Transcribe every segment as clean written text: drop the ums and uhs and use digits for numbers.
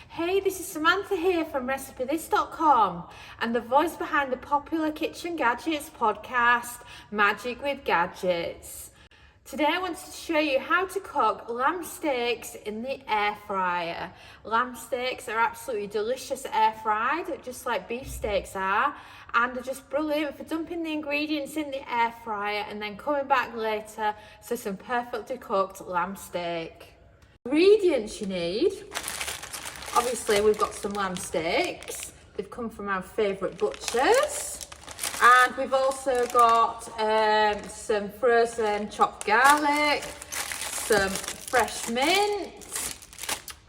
Hey, this is Samantha here from RecipeThis.com and the voice behind the popular Kitchen Gadgets podcast, Magic with Gadgets. Today I wanted to show you how to cook lamb steaks in the air fryer. Lamb steaks are absolutely delicious air fried, just like beef steaks are, and they're just brilliant for dumping the ingredients in the air fryer and then coming back later for some perfectly cooked lamb steak. Ingredients you need: obviously we've got some lamb steaks. They've come from our favourite butchers. And we've also got some frozen chopped garlic, some fresh mint.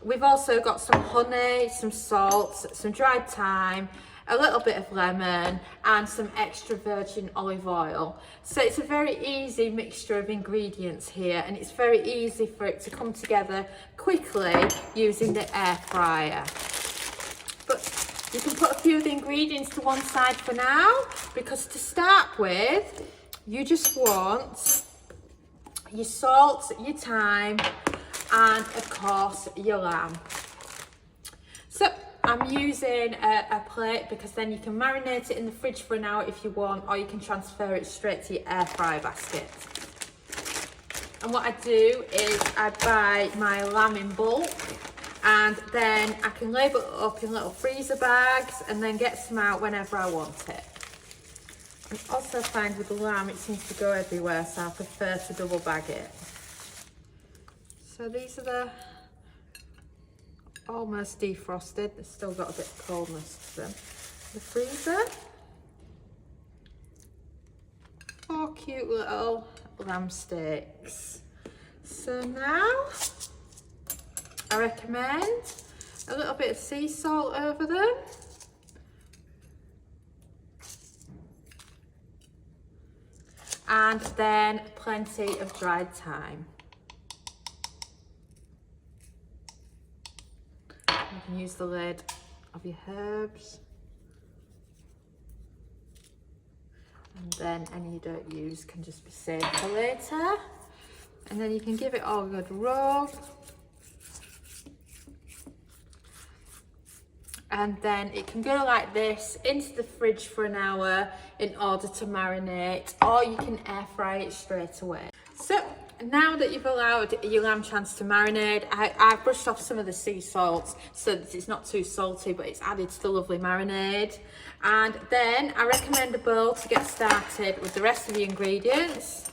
We've also got some honey, some salt, some dried thyme, a little bit of lemon and some extra virgin olive oil. So it's a very easy mixture of ingredients here, and it's very easy for it to come together quickly using the air fryer. But you can put a few of the ingredients to one side for now, because to start with, you just want your salt, your thyme, and of course your lamb. So I'm using a plate because then you can marinate it in the fridge for an hour if you want, or you can transfer it straight to your air fry basket. And what I do is I buy my lamb in bulk, and then I can label it up in little freezer bags and then get some out whenever I want it. And also I find with the lamb it seems to go everywhere, so I prefer to double bag it. So these are the almost defrosted, they've still got a bit of coldness to them. The freezer. 4 cute little lamb steaks. So now I recommend a little bit of sea salt over them. And then plenty of dried thyme. You can use the lid of your herbs. And then any you don't use can just be saved for later. And then you can give it all a good rub. And then it can go like this into the fridge for an hour in order to marinate, or you can air fry it straight away. So now that you've allowed your lamb chance to marinate, I've brushed off some of the sea salt so that it's not too salty, but it's added to the lovely marinade. And then I recommend a bowl to get started with the rest of the ingredients.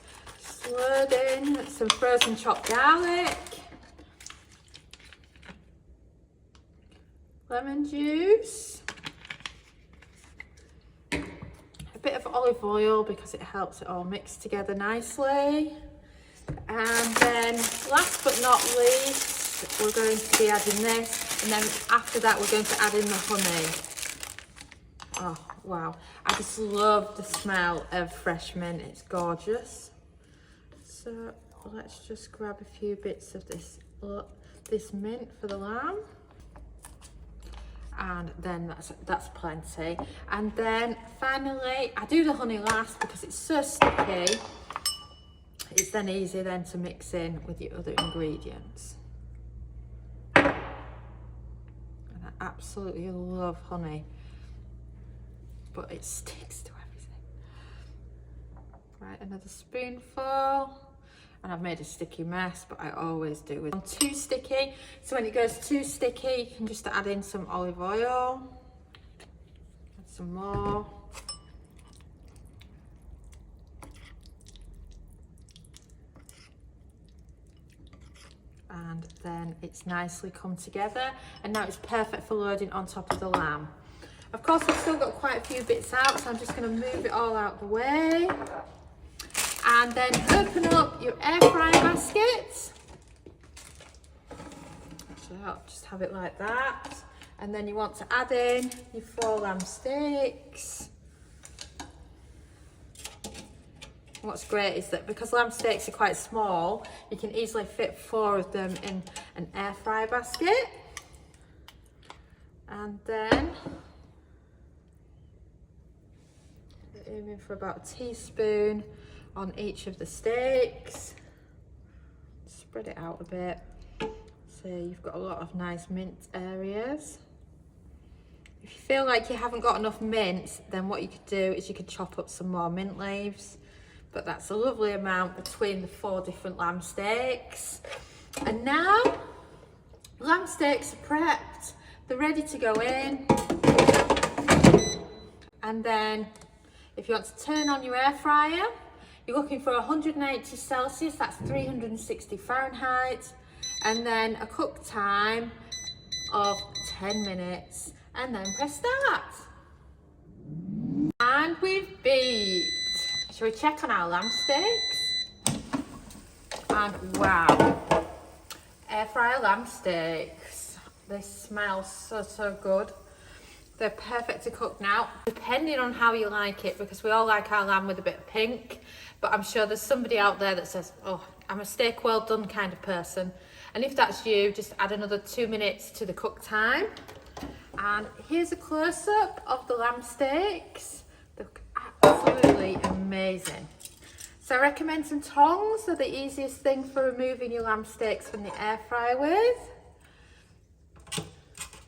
Load in some frozen chopped garlic, lemon juice, a bit of olive oil because it helps it all mix together nicely. And then last but not least, we're going to be adding this, and then after that we're going to add in the honey. Oh wow, I just love the smell of fresh mint, it's gorgeous. So let's just grab a few bits of this mint for the lamb. And then that's plenty. And then finally, I do the honey last because it's so sticky. It's then easy then to mix in with your other ingredients. And I absolutely love honey, but it sticks to everything. Right, another spoonful. And I've made a sticky mess, but I always do with too sticky. So when it goes too sticky, you can just add in some olive oil, add some more. And then it's nicely come together, and now it's perfect for loading on top of the lamb. Of course, we've still got quite a few bits out, so I'm just going to move it all out the way. And then open up your air fry basket. So just have it like that. And then you want to add in your 4 lamb steaks. What's great is that because lamb steaks are quite small, you can easily fit 4 of them in an air fry basket. And then aiming for about a teaspoon on each of the steaks. Spread it out a bit See, you've got a lot of nice mint areas. If you feel like you haven't got enough mint, then what you could do is you could chop up some more mint leaves. But that's a lovely amount between the 4 different lamb steaks. And now, lamb steaks are prepped. They're ready to go in. And then, if you want to turn on your air fryer, you're looking for 180 Celsius, that's 360 Fahrenheit. And then a cook time of 10 minutes. And then press start. And we've beeped. Shall we check on our lamb steaks? And wow, air fryer lamb steaks. They smell so good. They're perfect to cook now, depending on how you like it, because we all like our lamb with a bit of pink, but I'm sure there's somebody out there that says, oh, I'm a steak well done kind of person. And if that's you, just add another 2 minutes to the cook time. And here's a close-up of the lamb steaks. They look absolutely amazing. So I recommend some tongs. They're the easiest thing for removing your lamb steaks from the air fryer with.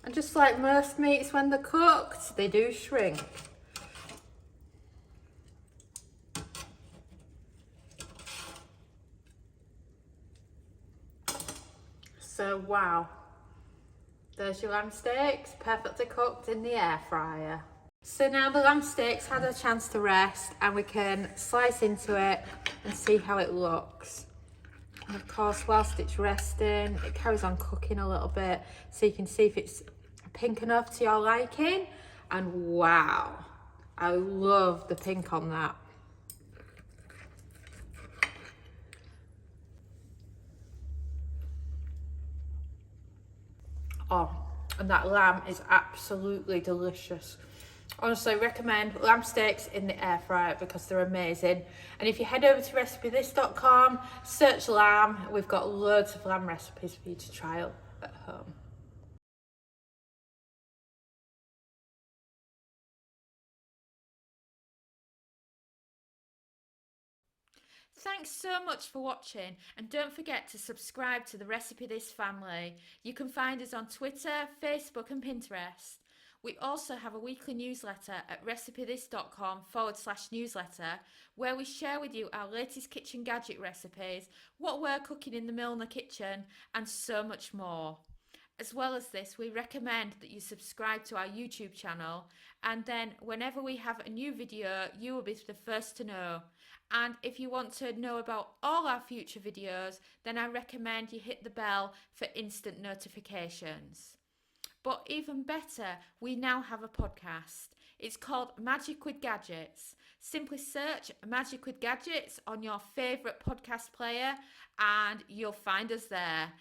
And just like most meats when they're cooked, they do shrink. So wow, there's your lamb steaks, perfectly cooked in the air fryer. So now the lamb steaks had a chance to rest and we can slice into it and see how it looks. And of course, whilst it's resting, it carries on cooking a little bit, so you can see if it's pink enough to your liking. And wow, I love the pink on that. Oh, and that lamb is absolutely delicious. Honestly, recommend lamb steaks in the air fryer because they're amazing. And if you head over to recipethis.com, search lamb, we've got loads of lamb recipes for you to try out at home. Thanks so much for watching, and don't forget to subscribe to the Recipe This family. You can find us on Twitter, Facebook and Pinterest. We also have a weekly newsletter at recipethis.com/newsletter where we share with you our latest kitchen gadget recipes, what we're cooking in the Milner kitchen and so much more. As well as this, we recommend that you subscribe to our YouTube channel, and then whenever we have a new video, you will be the first to know. And if you want to know about all our future videos, then I recommend you hit the bell for instant notifications. But even better, we now have a podcast. It's called Magic with Gadgets. Simply search Magic with Gadgets on your favourite podcast player and you'll find us there.